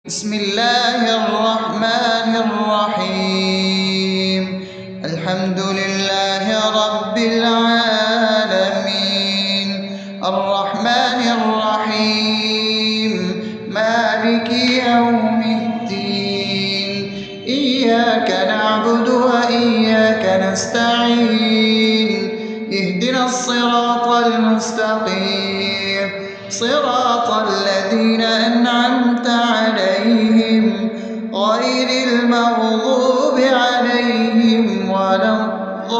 بسم الله الرحمن الرحيم. الحمد لله رب العالمين، الرحمن الرحيم، مالك يوم الدين. إياك نعبد وإياك نستعين، اهدنا الصراط المستقيم، صراط الذين أنعمت عليهم غير المغضوب عليهم ولا الضالين.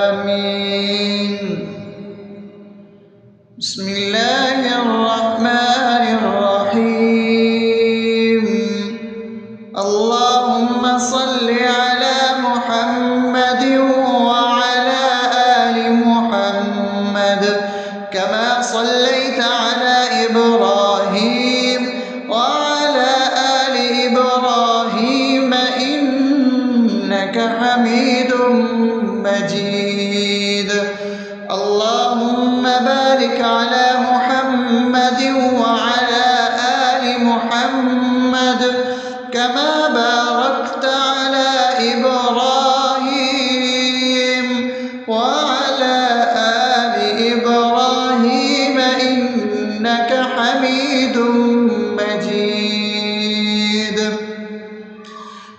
آمين. بسم الله الرحمن الرحيم. اللهم صل على محمد وعلى آل محمد كما صليت على إبراهيم وعلى آل إبراهيم إنك حميد مجيد. اللهم بارك على محمد وعلى آل محمد كما باركت على إبراهيم وعلى آل إبراهيم إنك حميد مجيد.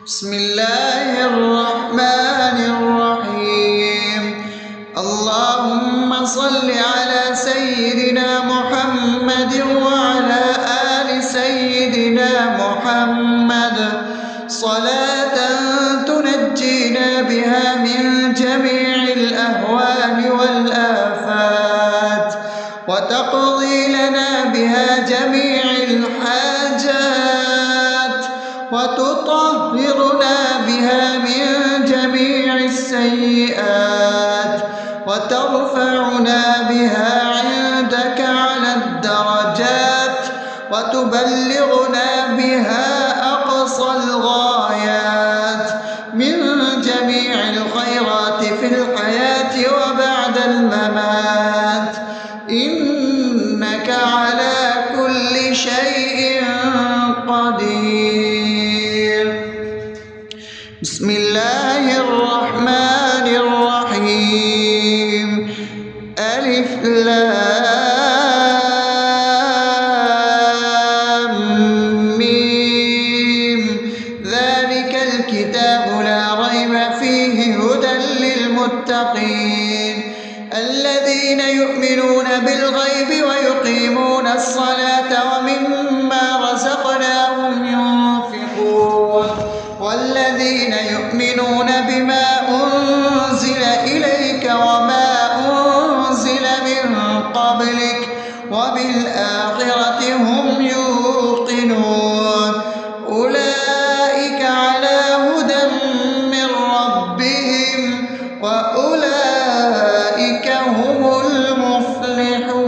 بسم الله الرحمن الرحيم. اللهم صل على سيدنا محمد وعلى آل سيدنا محمد صلاة تنجينا بها من جميع الأهوال والآفات، وتقضي لنا بها جميع الحاجات، وتطهرنا بها من جميع السيئات، وترفعنا بها عندك على الدرجات، وتبلغنا بها أقصى الغايات من جميع الخيرات في الحياة وبعد الممات، إنك على كل شيء قدير. بسم الله الرحمن الرحيم. ألف لام ميم. ذلك الكتاب لا ريب فيه هدى للمتقين الذين يؤمنون بالغيب ويقيمون الصلاة ومما رزقناهم ينفقون والذين يؤمنون بما أنزل إليك وما أنزل من قبلك وبالآخرة هم يوقنون أولئك على هدى من ربهم وأولئك هم المفلحون.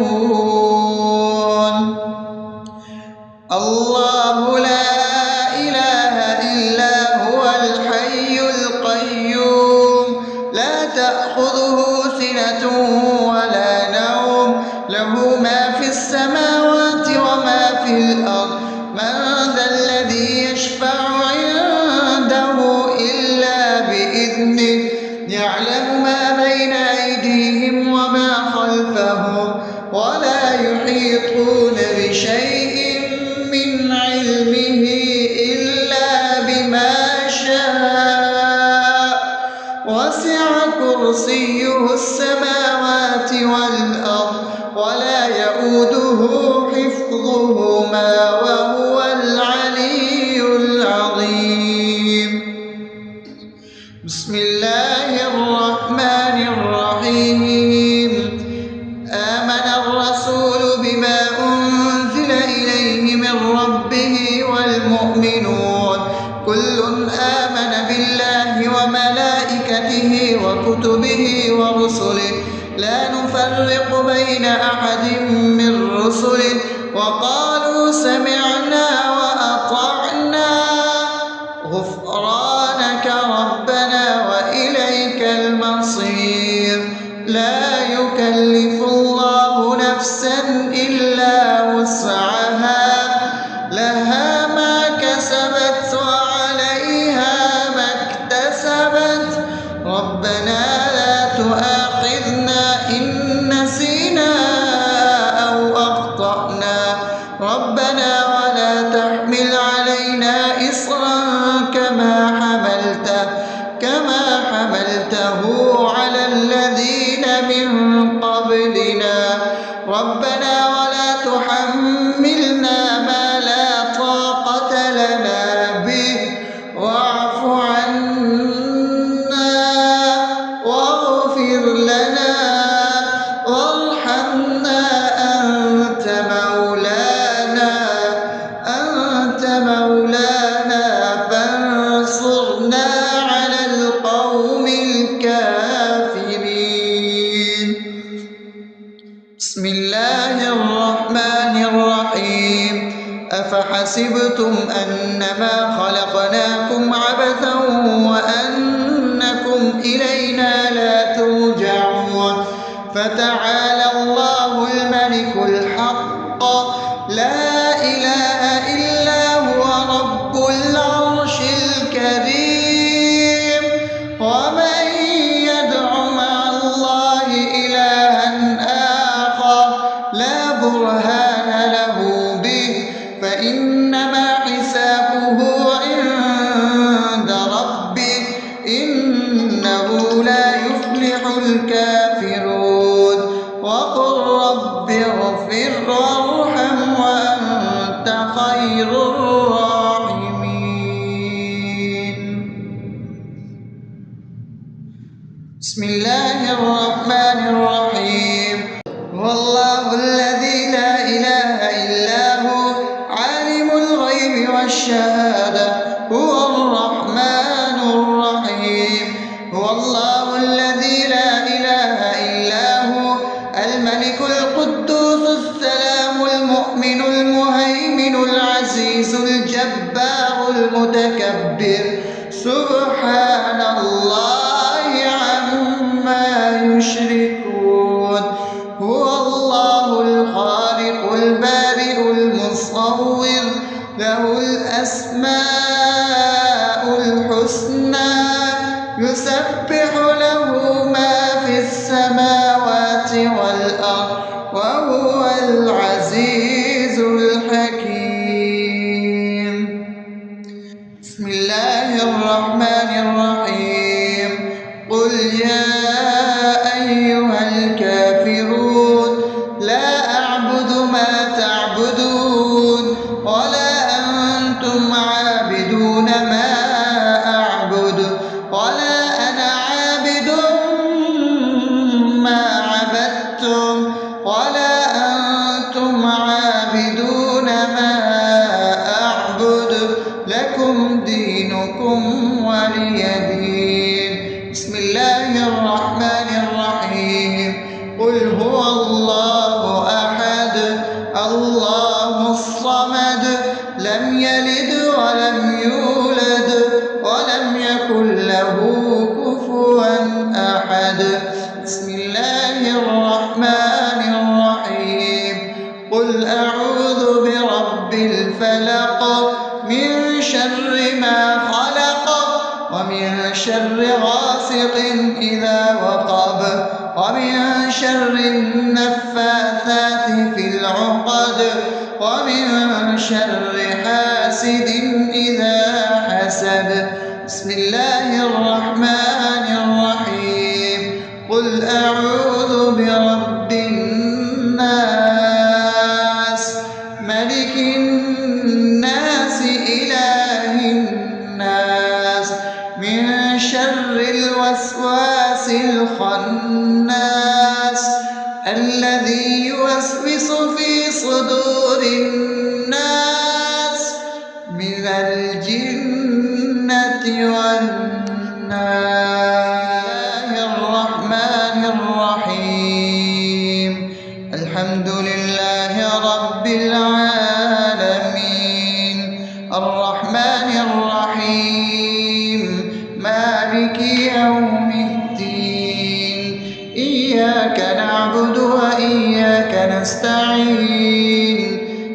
الله لا إله إلا هو الحي القيوم لا تأخذه سنة ولا نوم له ما في السماوات وما في الأرض من ذا الذي يشفع عنده إلا بإذنه يعلم ما بين أيديهم وما خلفهم ولا يحيطون بشيء من علمه إلا بما شاء وسع كرسيه السماوات والأرض ولا يؤوده حفظهما وهو العلي العظيم. بسم الله الرحمن الرحيم. آمن الرسول بما أنزل إليه من ربه والمؤمنون كل آمن بالله وملائكته وكتبه ورسله لا نفرق بين أحد من رسله وقالوا سمعنا وأطعنا غفرانك ربنا وإليك المصير. لا يكلف يكلف الله نفسا إلا وسعها لها ما كسبت وعليها ما اكتسبت ربنا لا تؤاخذنا إن نسينا أو أخطأنا ربنا ولا تحمل علينا إصرا كما حملته على الذين من قبلنا ربنا ولا تحملنا ما لا طاقة لنا به واعف عنا واغفر لنا وارحمنا أنت مولانا فانصرنا على القوم الكافرين. بسم الله الرحمن الرحيم أفحسبتم أنما خلقناكم عبثا وأنكم إلينا لا ترجعون فتعالى الله الملك الحق لا إله إلا هو رب العرش الكريم ومن يدع مع الله إلها آخر لا برهان له به فإنما حسابه عند ربه إنه لا يفلح الكافرون وقل رب اغفر وارحم وأنت خير الراحمين. بسم الله الرحمن الرحيم هو الله الذي لا إله إلا هو عالم الغيب والشهادة هو الرحمن الرحيم هو الله الذي لا إله إلا هو الملك القدوس السلام المؤمن المهيمن العزيز الجبار المتكبر سبحان الله عما يشركون هو الله الخالق البارئ المصور له الأسماء الحسنى يسبح له ما في السماوات والأرض وهو العزيز الحكيم. بسم الله الرحمن الرحيم قل يا أيها الكافرون لا أعبد ما تعبدون ولا أنتم عابدون ما أعبد ولا أنا عابد ما عبدتم ولا أنتم عابدون ما أعبد لكم دينكم ولي دين. بسم الله الرحمن الرحيم قل هو الله أحد الله الصمد لم يلد ولم يولد ولم يكن له كفوا أحد. بسم الله الرحمن الرحيم قل أعوذ برب الفلق من شر ما خلق ومن شر غاسق إذا وقب ومن شر النفاثات في العقد ومن شر حاسد إذا حسد. بسم الله الرحمن الرحيم قل أعوذ برب الناس ملك الناس إله الناس من شر الوسواس الخناس الذي يوسوس في صدور الناس من الجنة والناس. الرحمن الرحيم الحمد لله رب العالمين الرحمن الرحيم مالك يوم الدين إياك نعبد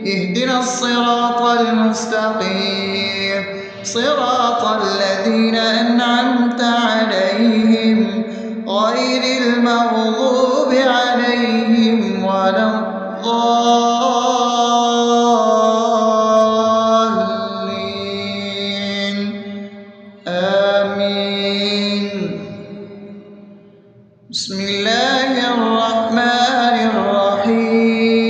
اهدنا الصراط المستقيم صراط الذين أنعمت عليهم غير المغضوب عليهم ولا الضالين آمين. بسم الله الرحمن الرحيم.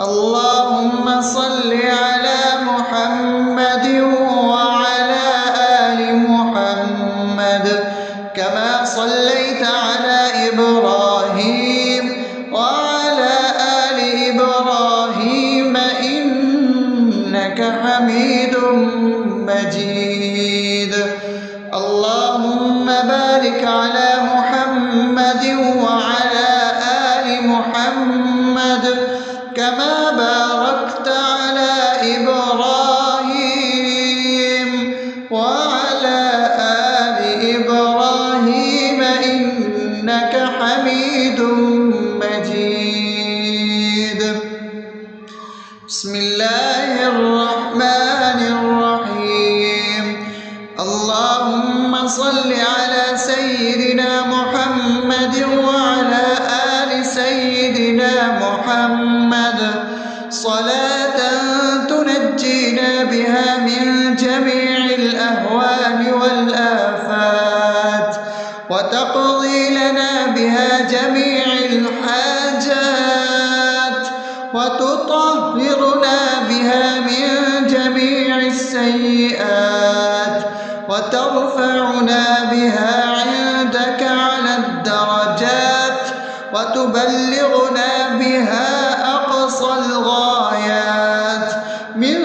اللهم صل على محمد وعلى آل محمد كما صليت على إبراهيم وعلى آل إبراهيم إنك حميد مجيد. اللهم بارك على محمد وعلى آل محمد كما باركت على إبراهيم وعلى آل إبراهيم إنك حميد مجيد. بسم الله الرحمن الرحيم. اللهم صل على سيدنا محمد وعلى آل سيدنا محمد صلاة تنجينا بها من جميع الأهوال والآفات وتقضي لنا بها جميع الحاجات وتطهرنا بها من جميع السيئات وترفعنا بها عندك على الدرجات وتبلغنا بها أقصى الغايات من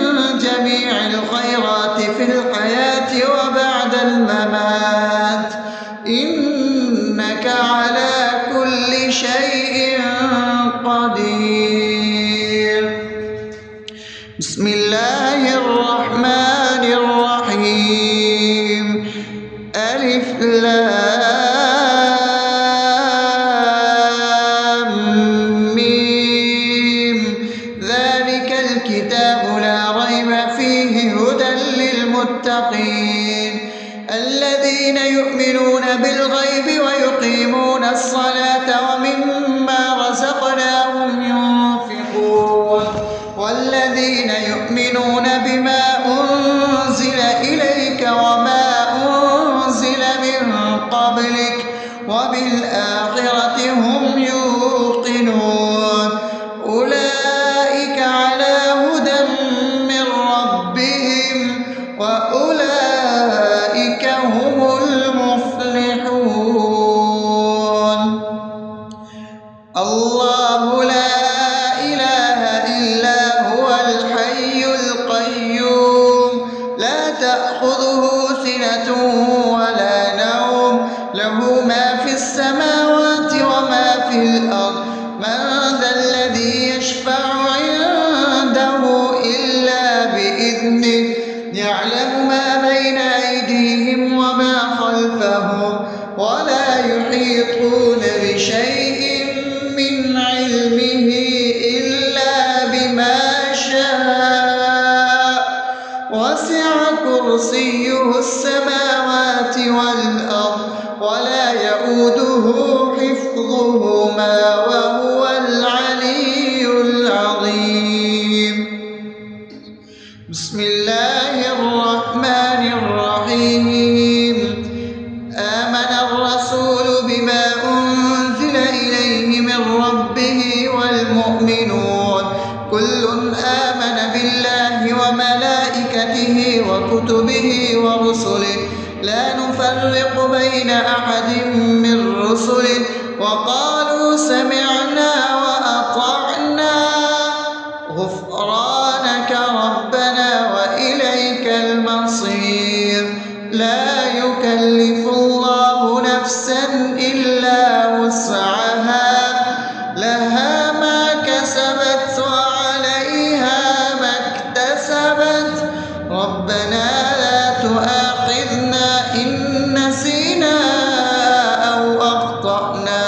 جميع الخيرات في الحياة وبعد الممات إنك على كل شيء قدير. بسم الله الرحمن الرحيم. ألف لام ميم ذلك الكتاب لا ريب فيه هدى للمتقين الذين يؤمنون بالغيب ويقيمون الصلاة ومما رزقناهم ينفقون والذين يؤمنون بما أنزل إليك وما أنزل من قبلك وبالآخرة هم يوقنون أولئك على هدى من ربهم وأولئك هم المفلحون. الله لا إله إلا هو الحي القيوم لا تأخذه سنة ولا نوم له ما في السماوات وما في الأرض من ذا الذي يشفع عنده إلا بإذنه يعلم ما بين أيديهم وما خلفهم ولا يحيطون بشيء من علمه إلا بما شاء وسع كرسيه السماوات والأرض ولا يؤوده حفظهما وهو العلي العظيم. بسم الله الرحمن الرحيم. آمن الرسول بما أنزل إليه من ربه والمؤمنون كل آمن بالله وملائكته وكتبه ورسله لا نفرق بين أحد من رسله وقالوا سمعنا وأطعنا غفرانك ربنا وإليك المصير. لا يكلف الله نفسا إلا وسعها لها ما كسبت وعليها ما اكتسبت ربنا لا تؤاخذنا إن نسينا أو أخطأنا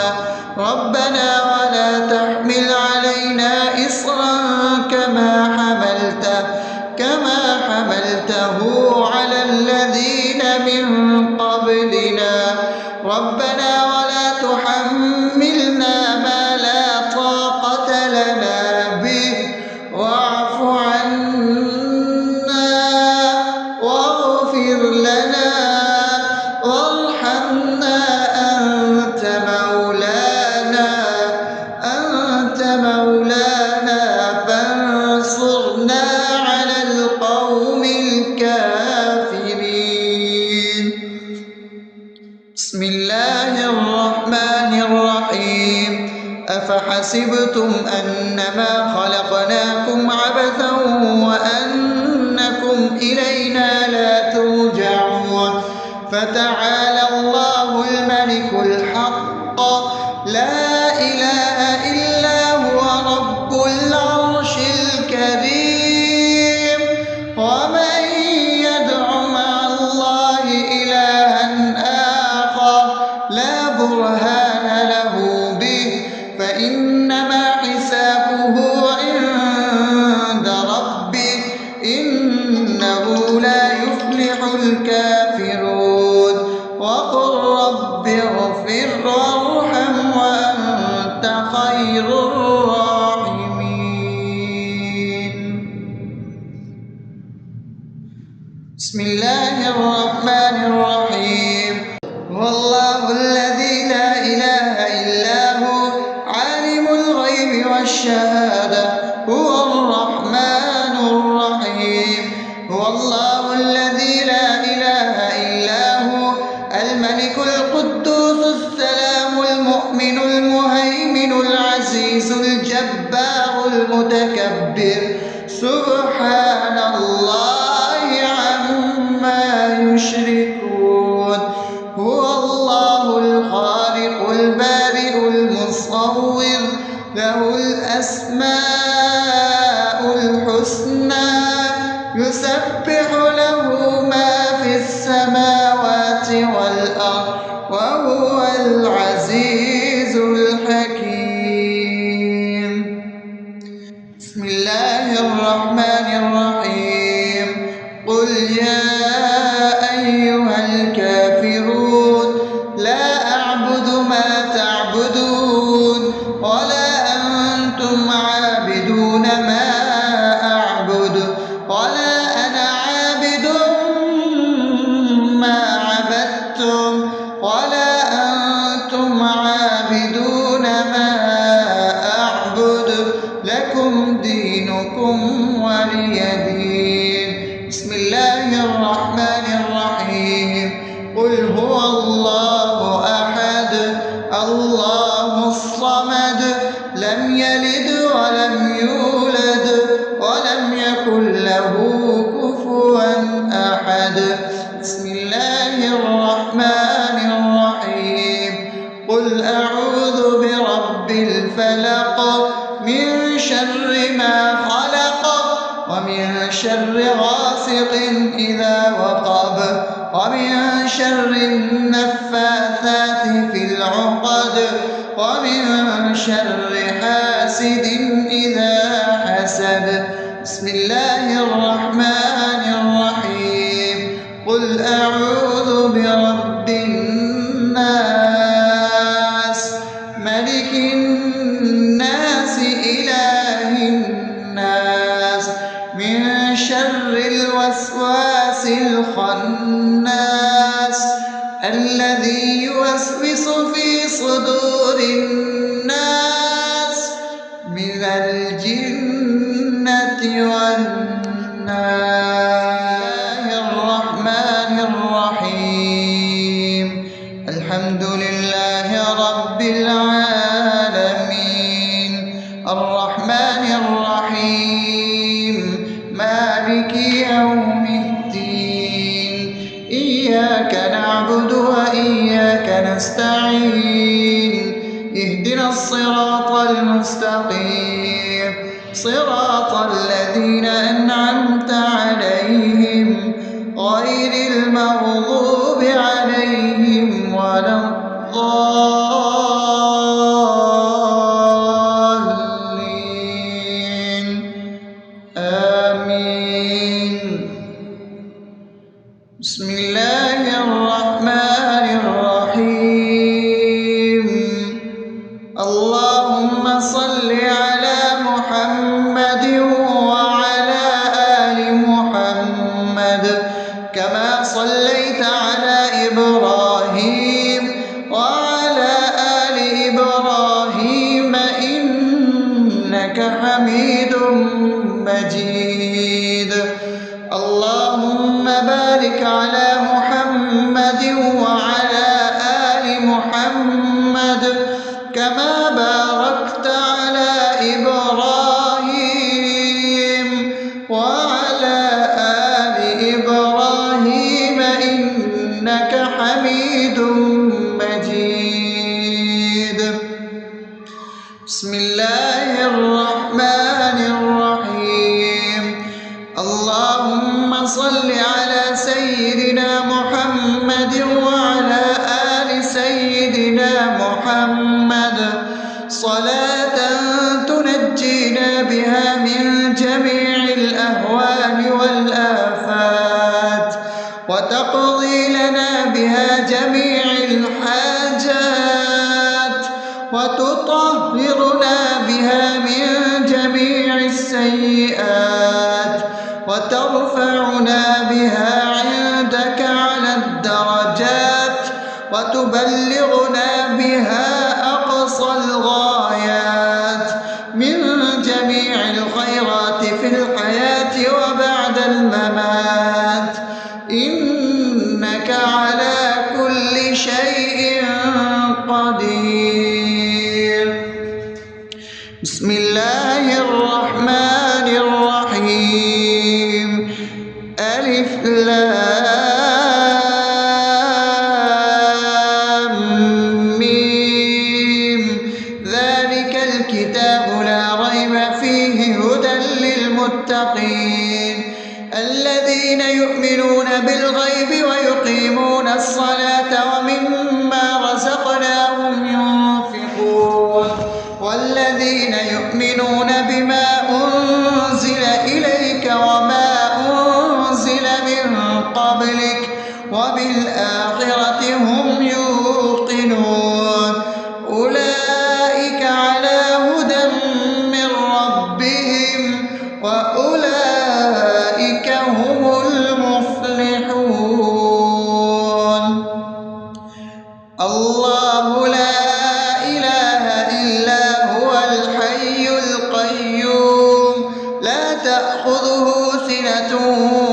ربنا ولا تحمل علينا إصرا أفحسبتم أنما خلقناكم عبثا وأنكم إلينا لا ترجعون فتعالى الله الملك الحق لا إله إلا هو رب العرش الكريم ومن يدع مع الله إلها آخر لا برهان له به فإنما حسابه عند ربه إنه لا يفلح الكافرون وقل رب اغفر وارحم وأنت خير الراحمين. بسم الله الرحمن الرحيم. هو الله الذي لا إله إلا هو عالم الغيب والشهادة هو الرحمن الرحيم. هو الله الذي لا إله إلا هو الملك القدوس السلام المؤمن المهيمن العزيز الجبار المتكبر سبحان الله عما يشركون. هو الله الخالق البارئ المصور له الأسماء الحسنى يسبح له ما في السماوات والأرض وهو العزيز الحكيم. بسم الله الرحمن الرحيم. قل يا أيها الكافرون لا أعبد ما تعبدون ولا أنتم عابدون ما أعبد ولا أنا عابد ما عبدتم ولا أنتم عابدون ما أعبد لكم دينكم ولي دين. بسم الله الرحمن الرحيم. قل هو الله أحد الله الصمد لم يلد ولم يولد ولم يكن له كفوا أحد. بسم الله الرحمن الرحيم. قل أعوذ برب الفلق من شر ما خلق ومن شر غاسق إذا وقب ومن شر النفاثات في العقد ومن شر حاسد إذا حسد. بسم الله الرحمن الرحيم. قل أعوذ برب الناس ملك الناس إله الناس من شر الوسواس الخناس الذي يوسوس في صدور الناس من الجنة والناس. الرحمن الرحيم. الحمد لله رب العالمين الرحمن الرحيم مالك يوم الدين إياك نعبد وإياك نستعين اهدنا الصراط المستقيم صراط الذين أنعمت عليهم غير المغضوب عليهم ولا الضالين آمين. بسم الله الرحمن الرحيم. اللهم صل على محمد وعلى آل محمد كما صليت على إبراهيم وعلى آل إبراهيم إنك حميد مجيد. اللهم بارك على محمد وعلى آل محمد كما باركت بسم الله الرحمن الرحيم اللهم صل على سيدنا محمد وعلى آل سيدنا محمد صلاة تنجينا بها من جميع الأهوال والآفات وتقضي لنا بها جميع الحاجات وتطهرنا بها من جميع السيئات وترفعنا بها عندك على الدرجات وتبلغنا بها أقصى الغايات من جميع الخيرات في الحياة وبعد الممات إنك على كل شيء قدير. بسم الله الرحمن الرحيم ألف لام ميم ذلك الكتاب لا ريب فيه هدى للمتقين الذين يؤمنون بالغيب ويقيمون الصلاة ومما رزقناهم ينفقون والذين يؤمنون بما أنزل إليك وما أنزل من قبلك وبالآخرة هم يوقنون أولئك على هدى من ربهم وأولئك هم المفلحون. الله لا إله إلا هو الحي القيوم لا تأخذه سنة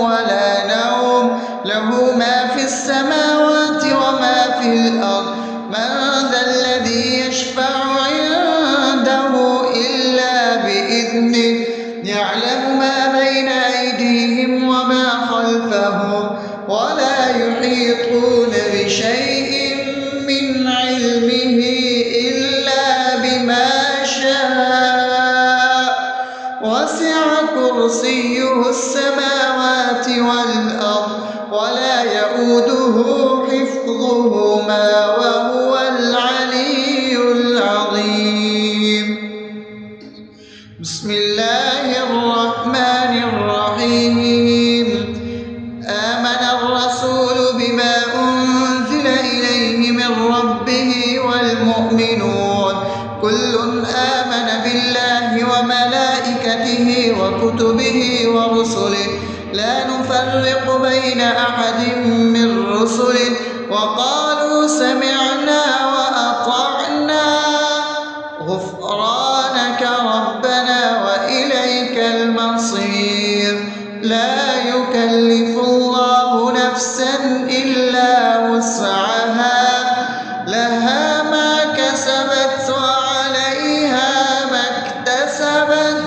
ولا نوم له ما في السماوات وما في الأرض من ذا الذي يشفع عنده إلا بإذنه يعلم ما بين أيديهم وما خلفهم ولا يحيطون بشيء من علمه إلا بما شاء وسع كرسيه السماوات والأرض ولا يؤوده حفظهما وهو العلي العظيم. بسم الله الرحمن الرحيم آمن الرسول بما أنزل إليه من ربه والمؤمنون كل آمن بالله وملائكته وكتبه ورسله لا نفرق بين أحد من رسله وقالوا سمعنا وأطعنا غفرانك ربنا وإليك المصير لا يكلف الله نفسا إلا وسعها لها ما كسبت وعليها ما اكتسبت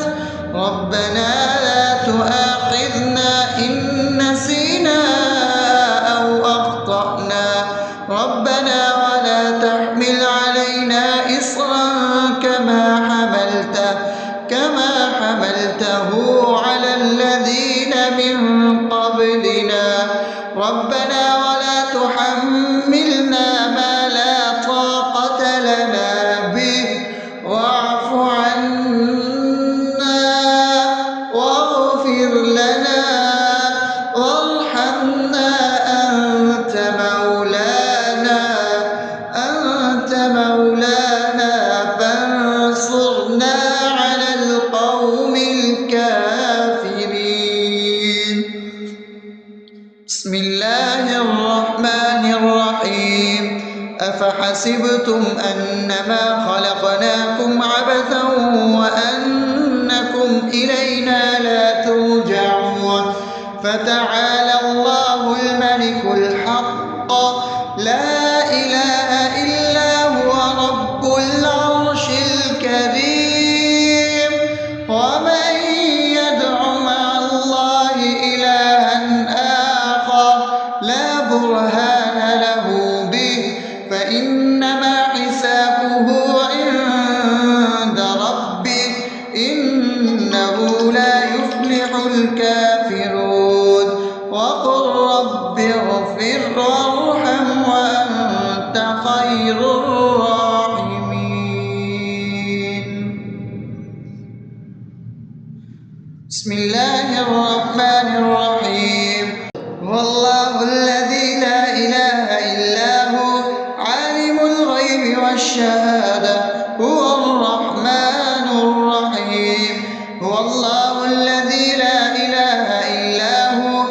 ربنا لا تؤاخذنا إن نسينا أو أخطأنا ربنا ولا تحمل علينا إصرا كما حملته على الذين من قبلنا ربنا ولا تحملنا ما لا طاقة لنا به واعف عنا واغفر لنا وارحمنا أنت مولانا فانصرنا على القوم الكافرين. بسم الله الرحمن الرحيم أفحسبتم أنما خلقناكم عبثا وأنكم إلينا لا ترجعون فتعالى الله الملك الحق لا إله إلا هو رب العرش الكريم ومن يدع مع الله إلها آخر لا برهان له به فإنما حسابه عند بسم الله الرحمن الرحيم هو الله الذي لا إله إلا هو عالم الغيب والشهادة هو الرحمن الرحيم هو الله الذي لا إله إلا هو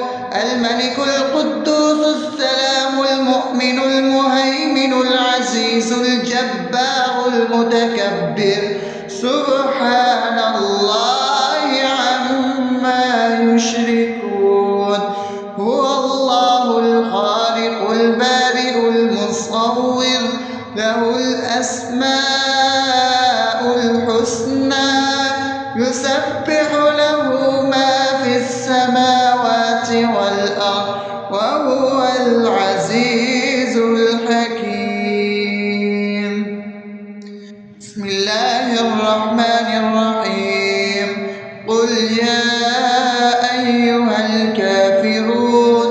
الملك القدوس السلام المؤمن المهيمن العزيز الجبار المتكبر سبحان الله عما يشركون هو الله الخالق البارئ المصور له الأسماء الحسنى يسبح له ما في السماوات والأرض وهو العزيز الحكيم بسم الله الرحمن الرحيم قل يا أيها الكافرون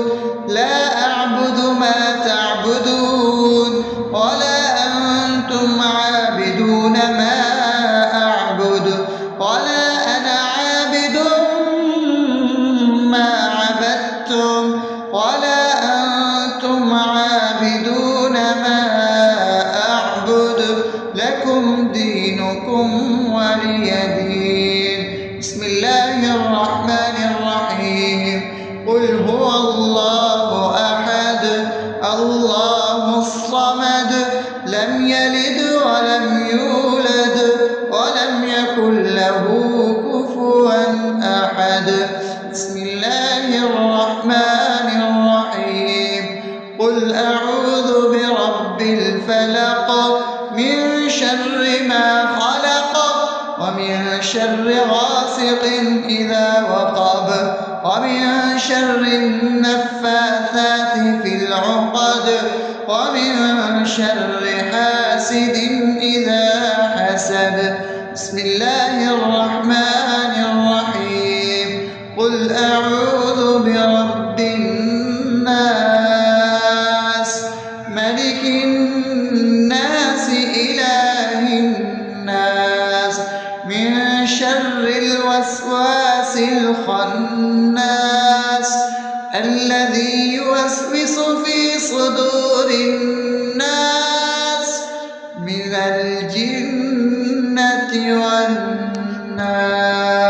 لا أعبد ما تعبدون ولا أنتم عابدون ما أعبد ولا أنا عابد ما عبدتم ولا أنتم عابدون ما أعبد لكم دينكم ولي دين بسم الله الرحمن الرحيم قل هو الله أحد الله الصمد لم يلد ولم يولد ولم يكن له كفوا أحد بسم الله الرحمن الرحيم قل أعوذ برب الفلق من شر ما خلق ومن شر غاسق إذا وقب ومن شر النفاثات في العقد ومن شر حاسد إذا حسد بسم الله الرحمن الرحيم قل أعوذ برب الناس ملك الناس إله الناس من شر الوسواس الخناس الذي يوسوس في صدور الناس من الجنة والناس